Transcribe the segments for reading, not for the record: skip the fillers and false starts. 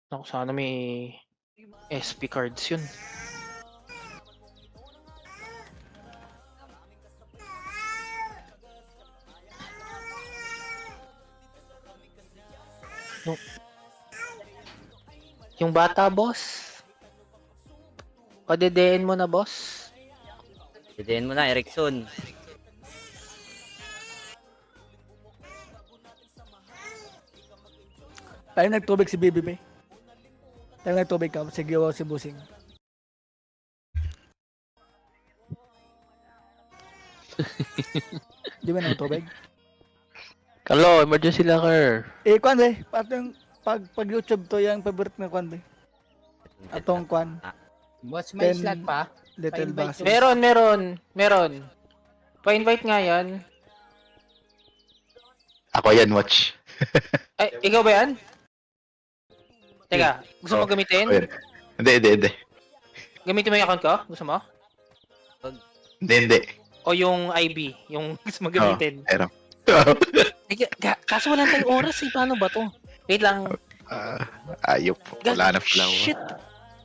Naku, sana may SP cards yun. Yung bata, boss. Padedein mo na, boss. Pidiin mo na, Erickson. Tayo nagtubig si BBB. Tayo nagtubig ka. Sige, si Busing. Di ba nagtubig? Kalo, emergency locker. Kwan be. Pag YouTube to yung favorite na kwan be. Atong kwan. Boss, may Ten slot pa? Little Pa-invite Bass. Meron. Pa-invite nga yan. Ako yan, watch. Ay, ikaw ba yan? Teka, gusto mo Ako gamitin? yan. Hindi. Gamitin mo yung account ko? Gusto mo? Hindi. O yung IB, yung gusto mo gamitin? Pero, Kaso wala tayong oras eh, paano ba to? Wait lang. ayop. Wala na pala ako. Shit!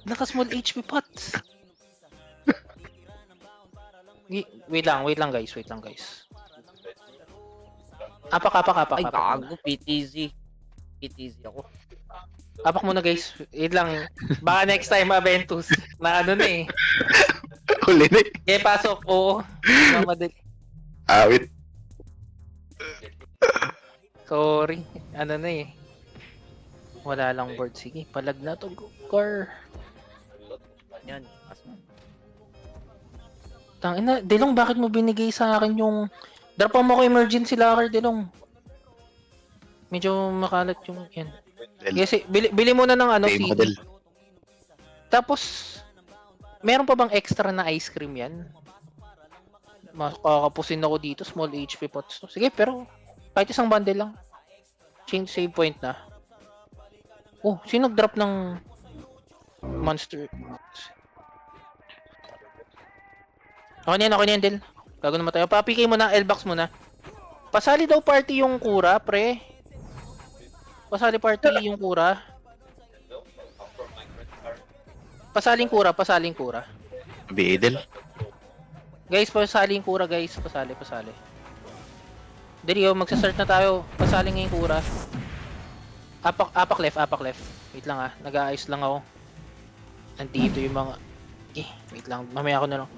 Naka-small HP pots. Wait lang guys. Apak. Ay, gago, PTZ. PTZ ako. Apak muna guys. Wait lang. Baka next time Aventus. Na ano na eh. Huli na eh. Okay, pasok. Oo. Mamadali. Wait. Sorry. Ano na eh. Wala lang board. Sige, palag na to. Car. Yan. Tangina, Delong, bakit mo binigay sa akin yung... Dropan mo ko emergency locker, Delong. Medyo makalat yung... Yan. Kasi, bili mo na ng ano, Game ko, CD. Del. Tapos, meron pa bang extra na ice cream yan? Makakapusin ako dito, small HP pots to. Sige, pero kahit isang bundle lang. Change save point na. Oh, sino nag-drop ng monster? Ako na yan, Del. Gago naman tayo. Papikay mo na, L-box mo na. Pasali daw party yung kura, pre. Pasali party yung kura. Pasaling kura. Bidel. Guys, pasaling kura, guys. Pasali. Dali, magsasart na tayo. Pasaling ngayong kura. Apak left. Wait lang nag-aayos lang ako. Nandito yung mga... wait lang. Mamaya ako na lang.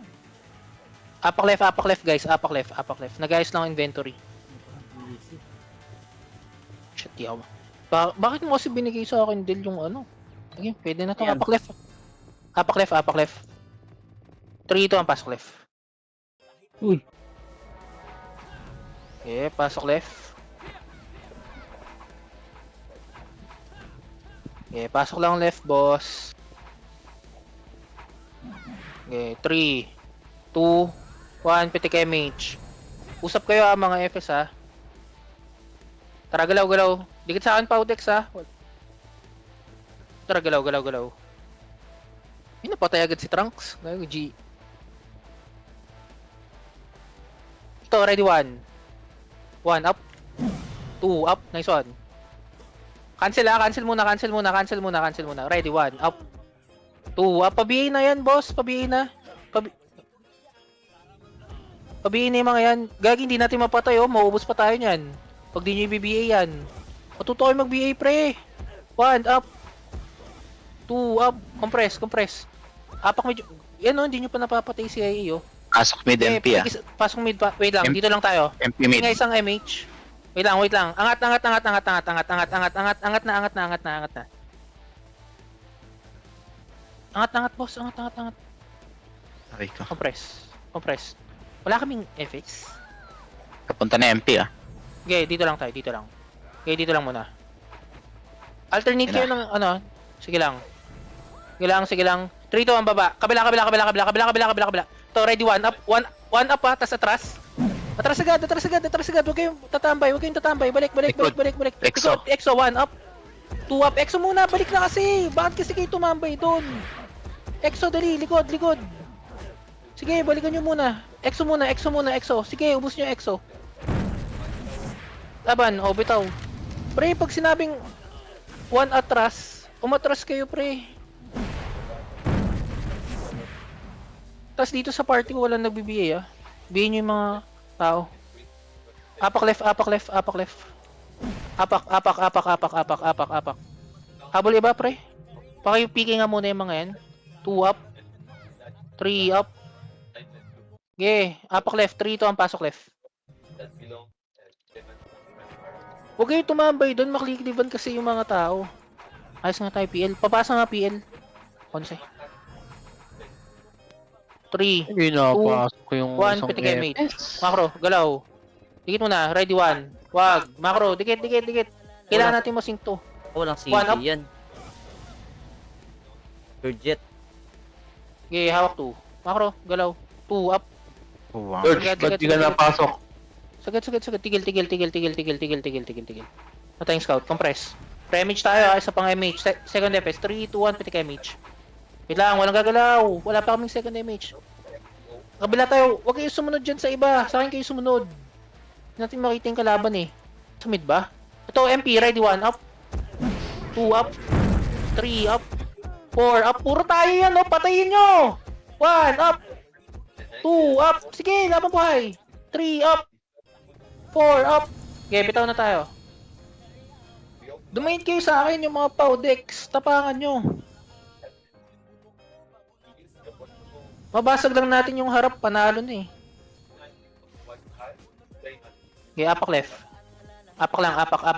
Apak left, guys. Apak left. Nag-aayos lang ang inventory. Shit, yaw. Bakit mo kasi binigay sa akin, Del, yung ano? Okay, pwede na to. Apak left. 3 ito ang pasok left. Uy. Okay, pasok left. Okay, pasok lang left, boss. Okay, 3, 2, 1, pitik MH. Usap kayo mga FS Tara, galaw. Dikit sa akin, Paudex Tara, galaw. Napatay agad si Trunks. G. Ito, ready 1. 1 up. 2 up. Nice one. Cancel muna. Ready 1 up. 2 up. Pabihin na yan, boss. Pabihin na yung mga yan. Gagi, hindi natin mapatay maubos pa tayo niyan. Pag di nyo i-BBA yan. Matuto kayo mag-BA, pre. 1 up. 2 up. Compress. Apak medyo... Yan hindi nyo pa napapatay si IA Pasok mid MP Pasok mid pa. Wait lang, dito lang tayo. MP mid. Nga isang MH. Wait lang. Angat na. Angat, boss. Angat. Aray ko. Compress. Wala kaming FX. Kapunta na MP Okay, dito lang tayo. Okay, dito lang muna. Alternate kayo ng ano. Sige lang. 3, 2, ang baba. Kabila. To, ready 1 up. 1 up tas atras. Atras agad. Huwag kayong tatambay. Balik. Exo 1 up. 2 up. Exo muna. Balik na kasi. Bakit kasi kayo tumambay doon? Exo, dali. Likod. Sige, balikan nyo muna. Exo muna. Sige, ubus nyo Exo. Laban. Bitaw. Pre, pag sinabing 1 atras Umatras kayo, pre. Tapos dito sa party walang nagbibigay ah. Bigyan nyo yung mga tao. Apak left, apak left, apak left. Apak, apak, apak, apak, apak, apak, apak. Habol iba, pre. Paki-piki nga muna yung mga yan. 2 up. 3 up. Okay, apak left. 3 to ang pasok left. Huwag kayo tumambay doon. Makliklivan kasi yung mga tao. Ayos nga tayo, PL. Papasa nga, PL. 11. 3. Hindi nakapasok ko yung 1, isang pitikay mate. Macro, galaw. Dikit mo na, ready 1. Wag, macro, dikit, dikit, dikit. Kailangan natin masing to. Walang CC One up. yan. Urget. Okay, hawak 2. Macro, galaw. 2 up. Oh, wow. George, Sagad, ba't sagad, di ka sagad. napasok? Sagad, sagad, sagad. Tigil, tigil, tigil, tigil, tigil, tigil, tigil, tigil, tigil. Matayang scout, compress. Pre-mage tayo, isa pang MH. Second DPS, 3, 2, 1, pitik MH. Wait lang, walang gagalaw. Wala pa kaming second MH. Kabila tayo, huwag kayo sumunod dyan sa iba. Sa akin kayo sumunod. Hindi natin makita yung kalaban eh. Sa mid ba? Ito, MP, ready 1, up. 2 up. 3 up. 4 up. Puro tayo yan, oh. Patayin nyo. 1 up. 2 up. Sige, laban buhay. 3 up. 4 up. Okay, bitaw na tayo. Dumain kayo sa akin yung mga Powdex. Tapangan nyo. Mabasag lang natin yung harap. Panalo na eh. Okay, apak left. Apak lang, apak, apak.